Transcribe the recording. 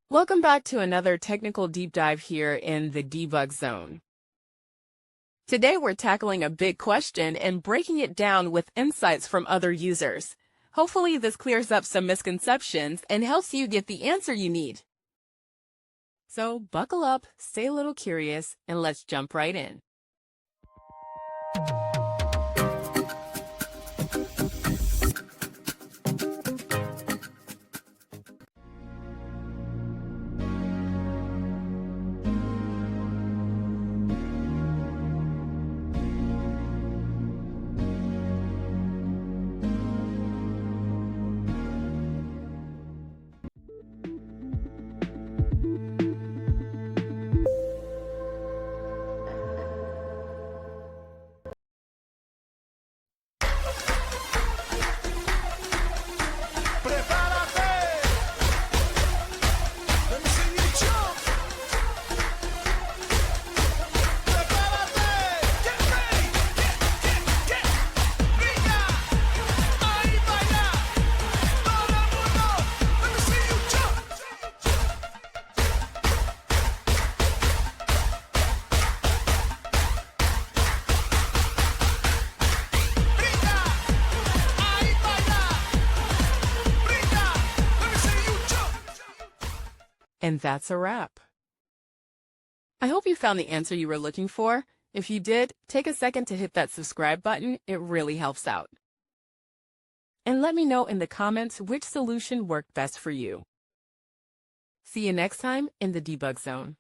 Welcome back to another technical deep dive here in the debug zone. Today we're tackling a big question and breaking it down with insights from other users. Hopefully this clears up some misconceptions and helps you get the answer you need. So buckle up, stay a little curious, and let's jump right in. And that's a wrap. I hope you found the answer you were looking for. If you did, take a second to hit that subscribe button. It really helps out. And let me know in the comments which solution worked best for you. See you next time in the debug zone.